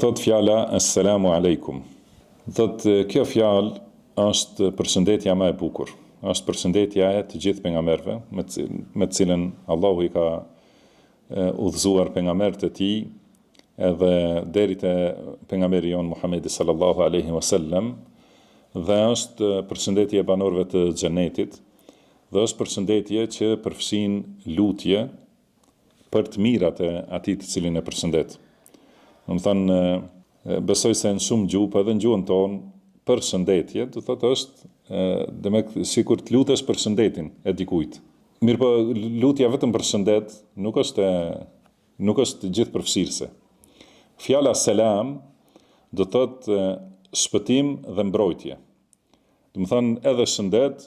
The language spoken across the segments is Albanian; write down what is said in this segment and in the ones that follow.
Thot fjala Assalamu alaikum. Thot kjo fjalë është përshëndetja më e bukur. Është përshëndetja e të gjithë pejgamberëve me të cilën Allahu i ka udhëzuar pejgamberët e tij edhe deri te pejgamberi jon Muhamedi sallallahu alaihi wasallam, dhe është përshëndetje e banorëve të xhenetit, dhe është përshëndetje që përfshin lutje për të mirat e atij të cilin e përshëndet. Do të thënë, besoj se në shumë gjuhë, edhe në gjuhën tonë, përshëndetje, do thotë është sikur të lutesh për shëndetin e dikujt. Mirë po, lutja vetëm për shëndet nuk është gjithëpërfshirëse. Fjala selam do thotë shpëtim dhe mbrojtje. Do të thënë edhe shëndet,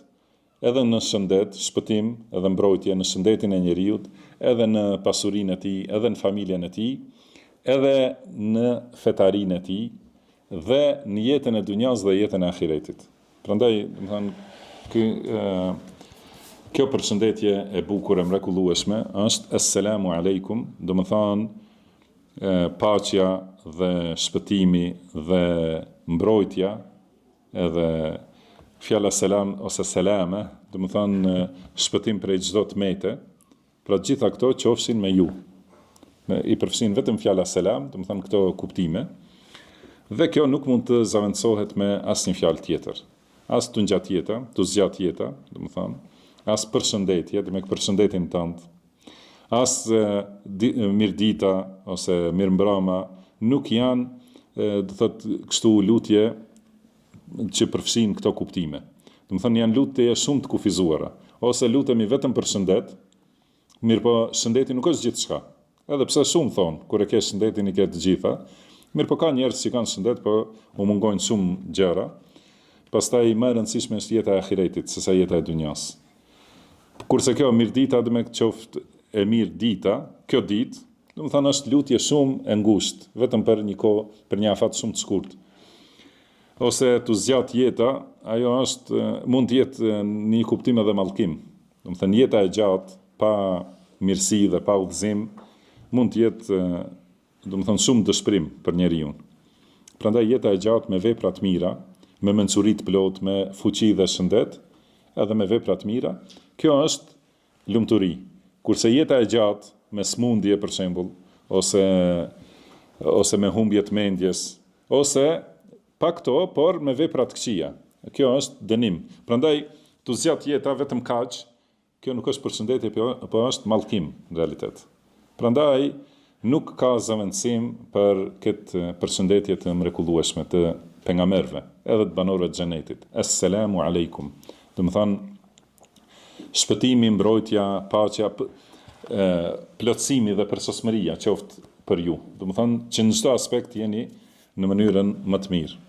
edhe në shëndet, shpëtim edhe mbrojtje në shëndetin e njeriut, edhe në pasurinë e tij, edhe në familjen e tij, edhe në fetarinë e tij, dhe në jetën e dunjas dhe jetën e ahiretit. Prandaj, do të thënë, kjo përshëndetje e bukur e mrekullueshme është Assalamu alaikum, do të thënë paqja dhe shpëtimi dhe mbrojtja, edhe fjala selam ose selame, do të thënë shpëtim prej çdo tmete, pra gjitha këto qofshin me ju. I përfshin vetëm fjala selam, do të thënë këto kuptime, dhe kjo nuk mund të zaventësohet me asnjë fjalë tjetër. As të ngjat jeta, të zgjat jeta, do të thënë, as përshëndetje, me përshëndetin tënd, as mirëdita ose mirëmbrëma, nuk janë, do të thotë, kështu lutje që përfshin këto kuptime. Do të thënë janë lutje shumë të kufizuara, ose lutemi vetëm për shëndet, mirë po shëndeti nuk është gjithçka. Edhe pse shumë thonë, kur e ke shëndetin i ke të gjitha, mirë po ka njerëz që kanë shëndet, po u mungojnë shumë gjëra, pastaj më e rëndësishme është jeta e ahiretit, sesa jeta e dunjas. Kurse kjo mirëdita dhe me qoftë e mirë dita, kjo ditë, do të thënë është lutje shumë e ngushtë, vetëm për një kohë, për një afat shumë të shkurtë. Ose të zgjat jeta, ajo është, mund të jetë një kuptim edhe mallkim. Do të thënë jeta e gjatë, pa mirësi dhe pa udhëzim, mund të jetë, do të thënë, shumë dëshpërim për njeriu. Prandaj jeta e gjatë me vepra të mira, me mencuri të plot, me fuqi dhe shëndet, edhe me vepra të mira, kjo është lumturi. Kurse jeta e gjatë me smundje për shembull, ose me humbje të mendjes, ose pa këto, por me vepra të këqija. Kjo është dënim. Prandaj të zgjat jeta vetëm kaq, kjo nuk është përshëndetje, po është mallkim në realitet. Prandaj nuk ka zaventësim për këtë përshëndetje të mrekullueshme të pejgamberëve, edhe të banorëve të xhenetit. Assalamu alaikum. Do të thënë shpëtimi, mbrojtja, paqja, plotësimi dhe përsosmëria qoftë për ju. Do të thënë që në çdo aspekt jeni në mënyrën më të mirë.